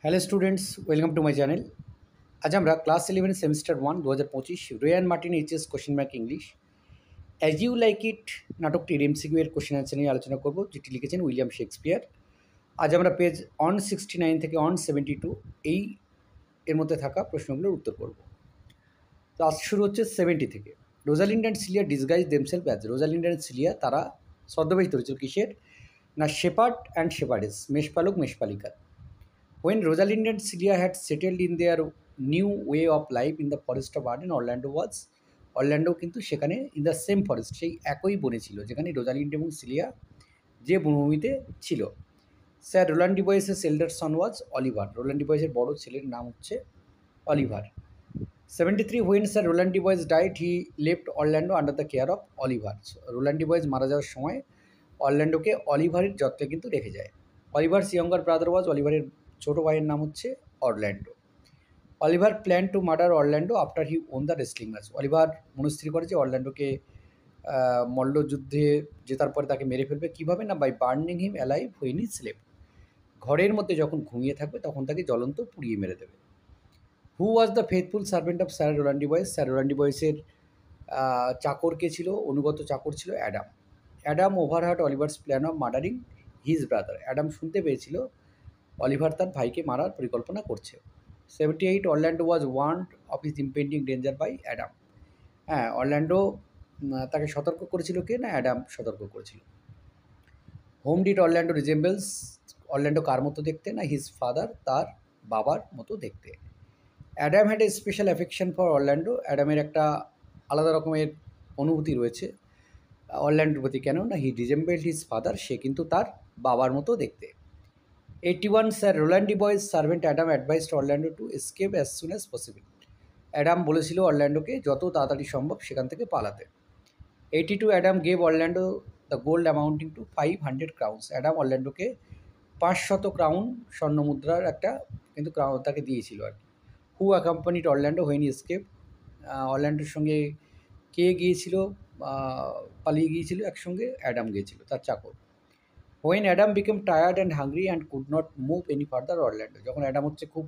Hello students, welcome to my channel. আজ আমরা class 11 semester 1 2025 Ray and Martin HS question bank English as you like it নাটকটির MCQ এর question answer নিয়ে আলোচনা করব, যেটি লিখেছেন উইলিয়াম শেক্সপিয়ার। আজ আমরা পেজ 169 থেকে 172 এই এর মধ্যে থাকা প্রশ্নগুলোর উত্তর করব। তো আজ শুরু হচ্ছে 70 থেকে। Rosalind and Celia disguise themselves as. Rosalind and Celia তারা ছদ্মবেশ ধরেছিল কিসের? না, শেপার্ড অ্যান্ড শেপার্ডেস, মেষপালক মেষপালিকা। When Rosalind and Celia had settled in their new way of life in the forest of Arden, Orlando কিন্তু সেখানে ইন দ্য সেম ফরেস্ট, সেই একই বনে ছিল যেখানে রোজালিন্ড এবং সিলিয়া যে বনভূমিতে ছিল। স্যার রোল্যান্ড ডিবয়েসের elder son was Oliver. Roland ডিবয়েসের বড় ছেলের নাম হচ্ছে Oliver. 73 when Sir Roland de Boys died he left Orlando under the care of Oliver. Roland de Boys মারা যাওয়ার সময় অরল্যান্ডোকে অলিভারের যত্নে কিন্তু রেখে যায়। অলিভার ইয়াঙ্গার ব্রাদার ওয়াজ, অলিভারের ছোটো ভাইয়ের নাম হচ্ছে Orlando. Oliver plan to murder Orlando after he won the wrestling match. Oliver মনস্থির করে যে অরল্যান্ডোকে মল্লযুদ্ধে জেতার পরে তাকে মেরে ফেলবে। কীভাবে? না, by burning him alive when he slept. ঘরের মধ্যে যখন ঘুমিয়ে থাকবে তখন তাকে জ্বলন্ত পুড়িয়ে মেরে দেবে। Who was the faithful servant of Sir Roland de Boys. Sir Roland ডিবয়েসের চাকর কে ছিল? অনুগত চাকর ছিল Adam. Adam overheard Oliver's plan of murdering his brother. Adam শুনতে পেয়েছিল অলিভার তার ভাইকে মারার পরিকল্পনা করছে। 78 Orlando was warned of his impending danger by Adam. হ্যাঁ, অরল্যান্ডো তাকে সতর্ক করেছিল কে? না, অ্যাডাম সতর্ক করেছিল। Whom did Orlando resembles. Orlando কার মতো দেখতে? না, হিজ ফাদার, তার বাবার মতো দেখতে। Adam had a special affection for Orlando. অ্যাডামের একটা আলাদা রকমের অনুভূতি রয়েছে অরল্যান্ডোর প্রতি। কেন? না, হি রিজেম্বলড হিজ ফাদার, সে কিন্তু তার বাবার মতো দেখতে। 81 Sir Roland de Boys servant Adam advised Orlando to escape as soon as possible. Adam বলেছিল অরল্যান্ডোকে যত তাড়াতাড়ি সম্ভব সেখান থেকে পালাতে। 82 Adam gave Orlando the gold amounting to 500 crowns. Adam অরল্যান্ডোকে 500 ক্রাউন স্বর্ণমুদ্রার একটা কিন্তু তাকে দিয়েছিল আর কি। Who accompanied Orlando when escape. অরল্যান্ডোর সঙ্গে কে গিয়েছিল? পালিয়ে গিয়েছিল একসঙ্গে? অ্যাডাম গিয়েছিল, তার চাকর। When Adam became tired and hungry and could not move any further Orlando. যখন অ্যাডাম খুব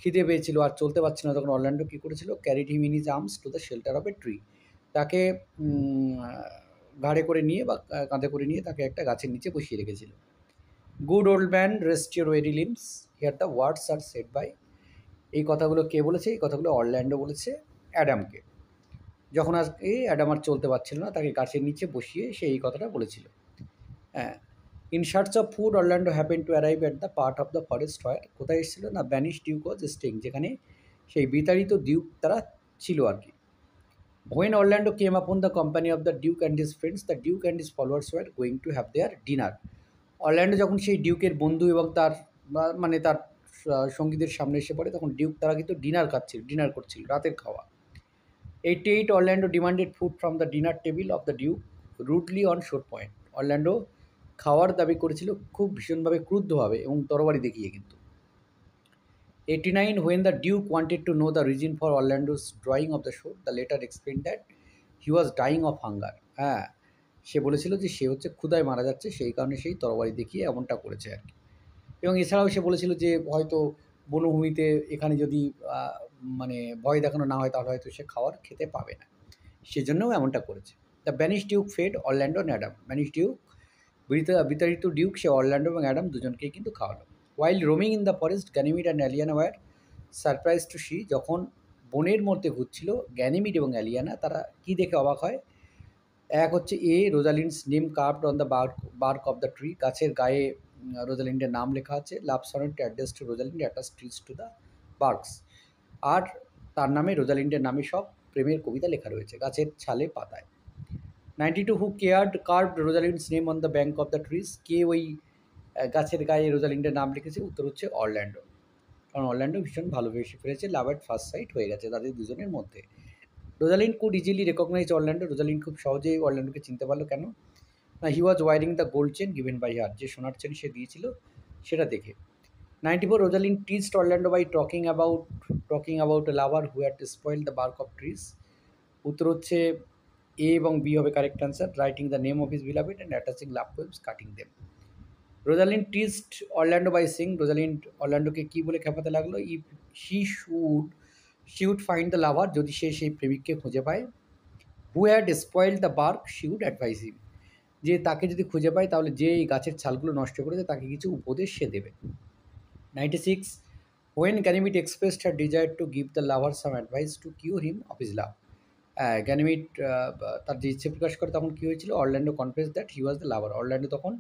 খিদে পেয়েছিল আর চলতে পারছিল না, তখন অরল্যান্ডো কী করেছিল? Carried him in his arms to the shelter of a tree. তাকে ঘাড়ে করে নিয়ে বা কাঁধে করে নিয়ে তাকে একটা গাছের নিচে বসিয়ে রেখেছিল। Good old man rest your weary limbs here the words are said by. এই কথাগুলো কে বলেছে? এই কথাগুলো অরল্যান্ডো বলেছে অ্যাডামকে। যখন আজকে অ্যাডাম আর চলতে পারছিল না, তাকে গাছের নিচে বসিয়ে সে এই কথাটা বলেছিল। হ্যাঁ। In search of food Orlando happen to arrive at the part of the forest where. কোথায় এসেছিল? না, ব্যানিশ ডিউক ওয়াজ স্টেইং, যেখানে সেই বিতাড়িত ডিউক তারা ছিল আর কি। When Orlando came upon the company of the Duke and his friends, the Duke and his followers were going to have their dinner. Orlando যখন সেই ডিউকের বন্ধু এবং তার মানে তার সঙ্গীদের সামনে এসে পড়ে, তখন ডিউক তারা কিন্তু ডিনার করছিল, রাতের খাওয়া। 88 Orlando demanded food from the dinner table of the Duke rudely on শোর পয়েন্ট। অরল্যান্ডো খাওয়ার দাবি করেছিল খুব ভীষণভাবে ক্রুদ্ধভাবে এবং তরবারি দেখিয়ে কিন্তু। 89 when the duke wanted to know the reason for Orlando's drawing of the sword, the latter explain that he was dying of hunger. হ্যাঁ, সে বলেছিল যে সে ক্ষুধায় মারা যাচ্ছে, সেই কারণে সেই তরবারি দেখিয়ে এমনটা করেছে আর কি। এবং এছাড়াও সে বলেছিল যে হয়তো বনভূমিতে এখানে যদি মানে ভয় দেখানো না হয় তাহলে হয়তো সে খেতে পাবে না, সেজন্যও এমনটা করেছে। The banish duke fed Orlando and Adam. Banish duke, বিতাড়িত ডিউক, সে অরল্যান্ডো এবং অ্যাডাম দুজনকেই কিন্তু খাওয়ালো। While roaming in the forest Ganymede and Aliena were surprise to see. যখন বনের মধ্যে ঘুরছিল গ্যানিমিড এবং অ্যালিয়ানা, তারা কি দেখে অবাক হয়? এক হচ্ছে Rosalind's name carved on the bark of the tree. গাছের গায়ে রোজালিন্ডের নাম লেখা আছে। Love sonnet address to Rosalind attach trees to the barks. আর তার নামে, রোজালিন্ডের নামে সব প্রেমের কবিতা লেখা রয়েছে গাছের ছালে পাতায়। 92 who carved Rosalind's name on the bank of the trees. কে ওই গাছের গায়ে রোজালিন্ডের নাম লিখেছে? উত্তর হচ্ছে অরল্যান্ডো। কারণ অরল্যান্ডো ভীষণ ভালোবেসে ফেলেছে, লাভ অ্যাট ফার্স্ট সাইট হয়ে গেছে তাদের দুজনের মধ্যে। Rosalind could easily recognize Orlando. Rosalind খুব সহজেই অরল্যান্ডোকে চিনতে পারলো। কেন? না, he was wearing the gold chain given by her. যে সোনার চেন সে দিয়েছিল সেটা দেখে। 94 Rosalind teased Orlando by talking about a lover who had spoiled the bark of trees. উত্তর হচ্ছে এ এবং বি হবে correct answer. Writing the name of his beloved and attaching love poems cutting them. Rosalind teased Orlando by saying, Rosalind অরল্যান্ডোকে কী বলে খেপাতে লাগলো, if she should she would find the lover, যদি সে সেই প্রেমিককে খুঁজে পায়, who had spoil the bark she would advise him, যে তাকে যদি খুঁজে পায় তাহলে যে এই গাছের ছালগুলো নষ্ট করেছে তাকে কিছু উপদেশ সে দেবে। 96. When Ganymede expressed her desire to give the lover some advice to cure him of his love, Ganymede তার যে ইচ্ছে প্রকাশ করে তখন কী হয়েছিল, Orlando confess that he was the lover, Orlando তখন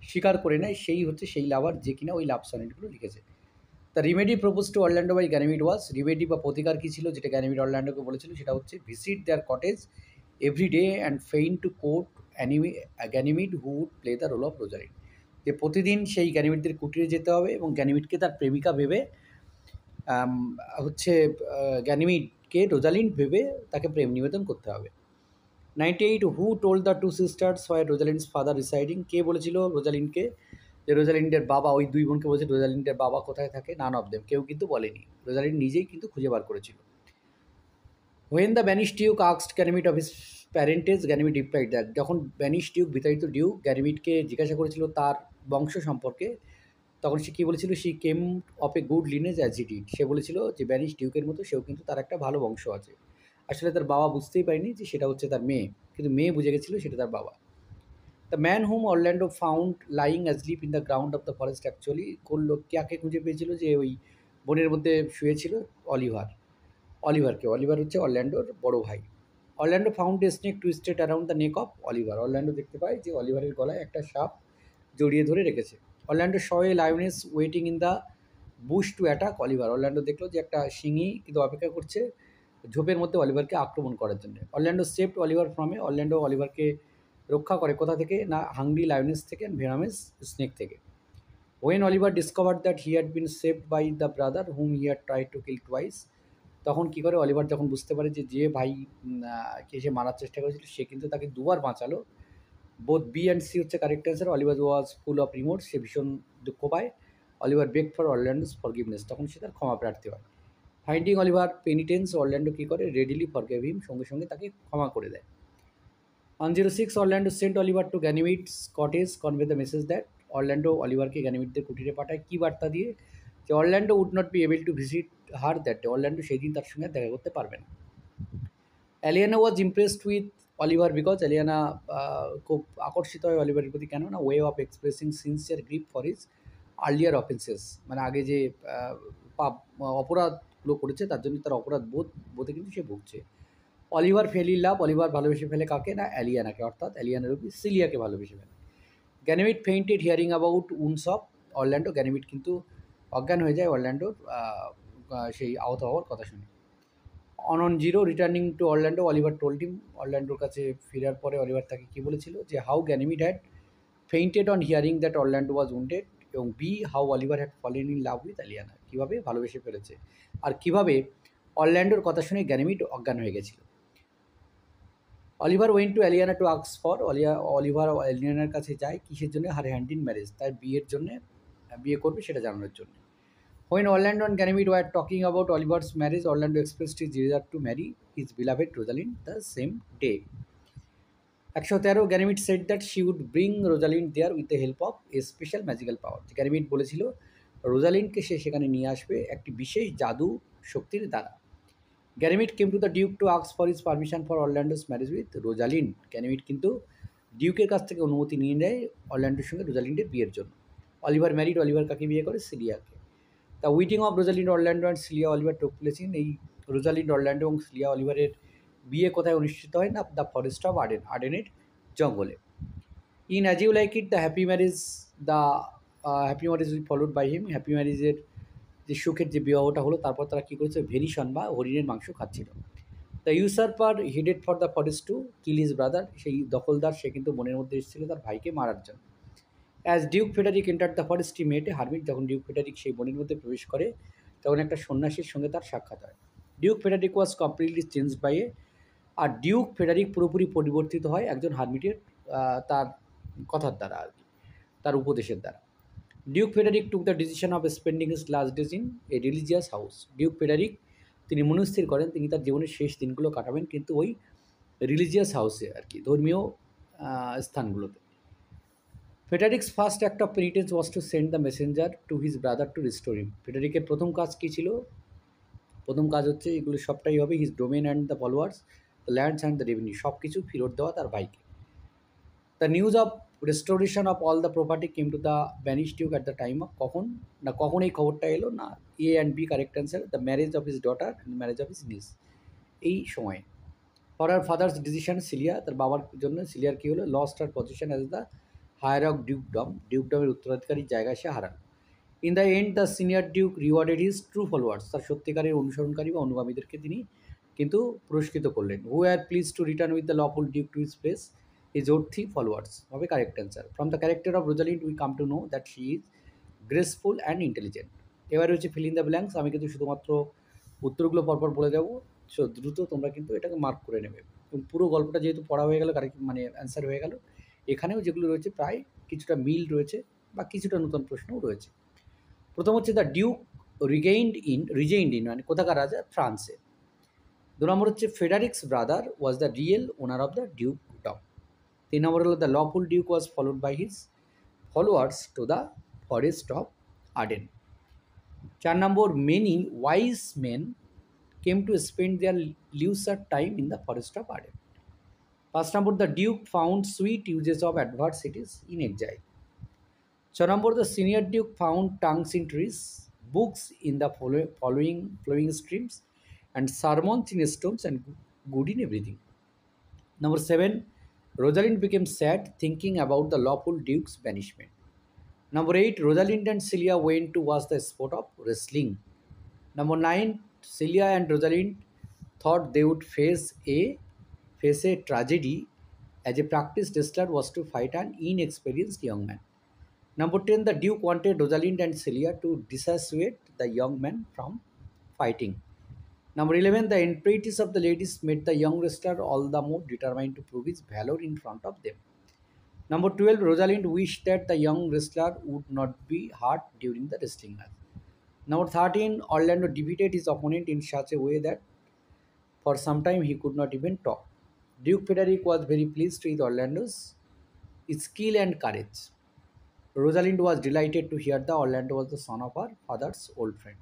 স্বীকার করে নেয় সেই হচ্ছে সেই লাভার যে কিনা ওই লাভ সনেটগুলো লিখেছে। The remedy propose to Orlando by Ganymede was, remedy বা প্রতিকার কী ছিল যেটা গ্যানিমিড অরল্যান্ডোকে বলেছিল, সেটা হচ্ছে visit their cottage every day and feign to court Ganymede who would play the role of Rosalind, যে প্রতিদিন সেই গ্যানিমিডদের কুটিরে যেতে হবে এবং গ্যানিমিডকে তার প্রেমিকা ভেবে হচ্ছে গ্যানিমিডকে রোজালিন্ড ভেবে তাকে প্রেম নিবেদন করতে হবে। 98. Who told the two sisters where Rosalind's father residing, কে বলেছিল রোজালিন্ডকে যে রোজালিন্ডের বাবা, ওই দুই বোনকে বলেছে রোজালিন্ডের বাবা কোথায় থাকে, নান অফ দেম, কেউ কিন্তু বলেনি, রোজালিন্ড নিজেই কিন্তু খুঁজে বার করেছিল। When the banish duke asked Ganymede of his parentage, Ganymede replied that, যখন ব্যানিশ ডিউক বিতাড়িত ডিউক গ্যানিমিডকে জিজ্ঞাসা করেছিল তার বংশ সম্পর্কে, তখন সে কী বলেছিল, she came of a good lineage as he did, সে বলেছিল যে ব্যানিশ ডিউকের মতো সেও কিন্তু তার একটা ভালো বংশ আছে। আসলে তার বাবা বুঝতেই পারেনি যে সেটা হচ্ছে তার মেয়ে, কিন্তু মেয়ে বুঝে গেছিলো সেটা তার বাবা। The man hmm Orlando found lying অ্যাজলিপ in the ground of the forest, actually কোন লোক কাকে খুঁজে পেয়েছিল যে ওই বনের মধ্যে শুয়েছিল, অলিভার হচ্ছে অরল্যান্ডোর বড় ভাই। Orlando found a snake twisted around the neck of Oliver, Orlando দেখতে পায় যে অলিভারের গলায় একটা সাপ জড়িয়ে ধরে রেখেছে। Orlando saw a lioness waiting in the bush to attack Oliver, Orlando দেখলো যে একটা শিঙি কিন্তু অপেক্ষা করছে ঝোপের মধ্যে অলিভারকে আক্রমণ করার জন্য। Orlando saved Oliver from, Orlando অলিভারকে রক্ষা করে কোথা থেকে না, হাংরি লায়নেস থেকে অ্যান্ড ভেনামেস স্নেক থেকে। When Oliver discovered that he had been saved by the brother whom he had tried to kill twice, তখন কী করে অলিভার যখন বুঝতে পারে যে যে ভাই কে সে মারার চেষ্টা করেছিল সে কিন্তু তাকে দুবার বাঁচালো, বোথ বি অ্যান্ড সি হচ্ছে correct answer. Oliver was full of remorse, সে ভীষণ দুঃখ পায়। Oliver beg for Orlando's forgiveness, তখন সে তার ক্ষমা প্রার্থী হয়। ফাইন্ডিং অলিভার পেনিটেন্স, অরল্যান্ডো কী করে, রেডিলি ফরগেভ হিম, সঙ্গে সঙ্গে তাকে ক্ষমা করে দেয়। 106. Orlando sent Oliver to Ganymede's cottage convey the message that, Orlando অলিভারকে গ্যানিমিডদের কুটিরে পাঠায় কী বার্তা দিয়ে, যে Orlando would not be able to visit her that day, Orlando সেই দিন তার সঙ্গে দেখা করতে পারবে না। Aliena was impressed with Oliver because, Aliena খুব আকর্ষিত হয় অলিভারের প্রতি, কেন না way of expressing sincere grief for his earlier offences, মানে আগে যে পাপ অপরাধগুলো করেছে তার জন্য তার অপরাধ বোধে কিন্তু সে ভুগছে। Oliver fail in love, Oliver ভালোবেসে ফেলে কাকে না, অ্যালিয়ানাকে, অর্থাৎ অ্যালিয়ানার উপর সিলিয়াকে ভালোবেসে ফেলে। Ganymede fainted hearing about wounds of Orlando, Ganymede কিন্তু অজ্ঞান হয়ে যায় অরল্যান্ডোর সেই আহত হওয়ার কথা শুনে। On 0 returning to Orlando, Oliver told him, অরল্যান্ডোর কাছে ফেরার পরে অলিভার তাকে কী বলেছিল, যে how Ganymede had fainted on hearing that Orlando was wounded, এবং B how Oliver had fallen in love with Aliena, কীভাবে ভালোবেসে ফেলেছে আর কীভাবে অরল্যান্ডোর কথা শুনে গ্যানিমিড অজ্ঞান হয়ে গেছিল। Oliver went to Aliena to ask for, Oliver অ্যালিয়ানার কাছে যায় কিসের জন্য, হার হ্যান্ড ইন ম্যারেজ, তার বিয়ের জন্যে, বিয়ে করবে সেটা জানানোর জন্য। When Orlando and Ganymede were talking about Oliver's marriage, Orlando expressed his desire to marry his beloved Rosalind the same day. 113. Ganymede said that she would bring Rosalind there with the help of a special magical power. Ganymede বলেছিল রোজালিন্ডকে সে সেখানে নিয়ে আসবে একটি বিশেষ জাদু শক্তির দ্বারা। Ganymede came to the Duke to ask for his permission for Orlando's marriage with Rosalind. Ganymede কিন্তু ডিউকের কাছ থেকে অনুমতি নিয়ে নেয় অরল্যান্ডোর সঙ্গে রোজালিন্ডের বিয়ের জন্য। অলিভার ম্যারিড, অলিভার কাকে বিয়ে করে, সিলিয়াকে। The wedding of Rosalind Orlando and Celia Oliver took place in, এই রোজালিন্ড অরল্যান্ডো এবং সিলিয়া অলিভারের বিয়ে কোথায় অনুষ্ঠিত হয় না, দ্য ফরেস্ট অফ আর্ডেন, আর্ডেনের জঙ্গলে। In as you like it the happy marriage followed by him, happy ম্যারেজের যে সুখের যে বিবাহটা হলো তারপর তারা কী করেছে, ভেরিসন বা হরিণের মাংস খাচ্ছিল। The usurper headed for the forest to kill his brother, সেই দখলদার সে কিন্তু বনের মধ্যে এসেছিল তার ভাইকে মারার জন্য। As Duke Frederick enter the forest he met a hermit, যখন ডিউক ফেডারিক সেই বনের মধ্যে প্রবেশ করে তখন একটা সন্ন্যাসীর সঙ্গে তার সাক্ষাৎ হয়। Duke Frederick was completely changed by a, আর ডিউক ফেডারিক পুরোপুরি পরিবর্তিত হয় একজন হারমিটের তার কথার দ্বারা আর কি, তার উপদেশের দ্বারা। Duke Frederick took the decision of spending his last days in a religious house, Duke Frederick তিনি মনস্থির করেন তিনি তার জীবনের শেষ দিনগুলো কাটাবেন কিন্তু ওই রিলিজিয়াস হাউসে আর কি, ধর্মীয় স্থানগুলোতে। Frederick's first act of penitence was to send the messenger to his brother to restore him. ফেডারিকের প্রথম কাজ কী ছিল? প্রথম কাজ হচ্ছে এগুলো সবটাই হবে his domain and the followers, the lands and the revenue, সব কিছু ফেরত দেওয়া তার ভাইকে। The news of restoration of all the property came to the banish duke at the time of, কখন এই খবরটা এলো না, A and B correct answer, the marriage of his daughter and marriage of his niece, এই সময়ে। For her father's decision Celia, তার বাবার জন্য সিলিয়ার কী হলো, lost her position as the heir of ডিউকডমের উত্তরাধিকারীর জায়গায় সে হারান। In the end the senior duke rewarded his true followers, তার সত্যিকারের অনুসরণকারী বা অনুগামীদেরকে তিনি কিন্তু পুরস্কৃত করলেন। Who are please to return with the lawful duke to his place, is worthy followers হবে correct answer. From the character of Rosalind we come to know that she is graceful and intelligent. এবারে হচ্ছে fill in the blanks, আমি কিন্তু শুধুমাত্র উত্তরগুলো পরপর বলে যাবো, সো দ্রুত তোমরা কিন্তু এটাকে মার্ক করে নেবে। এবং পুরো গল্পটা যেহেতু পড়া হয়ে গেল, কারেক্ট মানে অ্যান্সার হয়ে গেল, এখানেও যেগুলো রয়েছে প্রায় কিছুটা মিল রয়েছে বা কিছুটা নতুন প্রশ্নও রয়েছে। প্রথম হচ্ছে দ্য ডিউক রিজেইনড ইন মানে কোথাকার রাজা, ফ্রান্সে। 2 নম্বর হচ্ছে Frederick's brother was the real owner of the dukedom. 3 number হলো the lawful duke was followed by his followers to the forest of Arden. 4 number many wise men came to spend their leisure time in the forest of Arden. 5 number the duke found sweet uses of adversities in exile. 6 number the senior duke found tongues in trees, books in the flowing streams, and sermons in stones and good in everything. Number 7, Rosalind became sad thinking about the lawful duke's banishment. Number 8, Rosalind and Celia went to watch the sport of wrestling. Number 9, Celia and Rosalind thought they would face a tragedy as a practiced wrestler was to fight an inexperienced young man. Number 10, the Duke wanted Rosalind and Celia to dissuade the young man from fighting. Number 11, the entreaties of the ladies made the young wrestler all the more determined to prove his valor in front of them. Number 12, Rosalind wished that the young wrestler would not be hurt during the wrestling match. Number 13, Orlando defeated his opponent in such a way that for some time he could not even talk. Duke Frederick was very pleased with Orlando's skill and courage. Rosalind was delighted to hear that Orlando was the son of her father's old friend.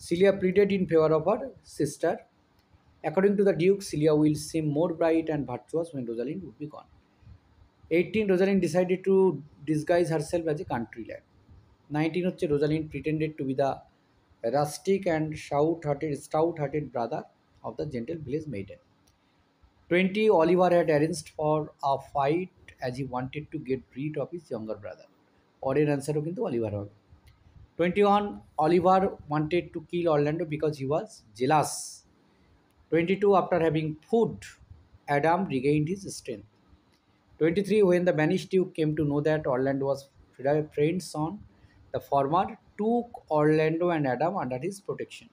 Celia pleaded in favor of her sister. According to the Duke, Celia will seem more bright and virtuous when Rosalind would be gone. 18, Rosalind decided to disguise herself as a country lad. 19 হচ্ছে Rosalind pretended to be the rustic and stout-hearted brother of the gentle village maiden. 20, Oliver had arranged for a fight as he wanted to get rid of his younger brother. Or answer কিন্তু Oliver হবে। 21, Oliver wanted to kill Orlando because he was jealous. 22, after having food, Adam regained his strength. 23, when the banished Duke came to know that Orlando was friend's son, the former took Orlando and Adam under his protection.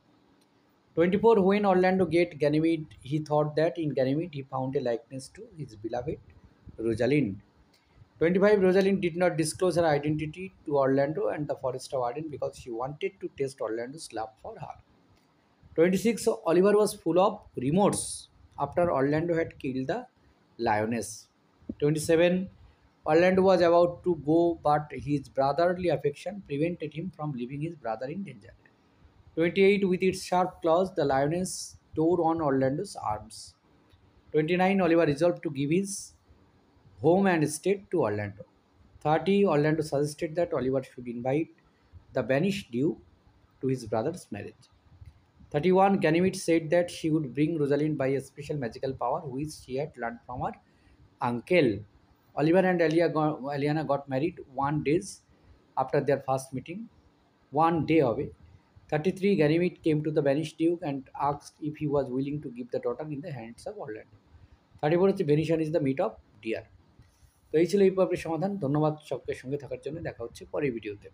24, when Orlando get Ganymede, he thought that in Ganymede he found a likeness to his beloved Rosalind. 25, Rosalind did not disclose her identity to Orlando and the Forest of Arden because she wanted to test Orlando's love for her. 26, Oliver was full of remorse after Orlando had killed the lioness. 27, Orlando was about to go, but his brotherly affection prevented him from leaving his brother in danger. 28, with its sharp claws, the lioness tore on Orlando's arms. 29, Oliver resolved to give his home and estate to Orlando. 30, Orlando suggested that Oliver should invite the banished Duke to his brother's marriage. 31, Ganymede said that she would bring Rosalind by a special magical power which she had learned from her uncle. Oliver and Eliana got married 1 day after their first meeting. 1 day away. 33, Ganymede came to the banished Duke and asked if he was willing to give the daughter in the hands of Orlando. 34 হচ্ছে venison is the meat of deer. তো এই ছিল এই পর্বের সমাধান। ধন্যবাদ সকলের সঙ্গে থাকার জন্য। দেখা হচ্ছে পরের ভিডিওতে।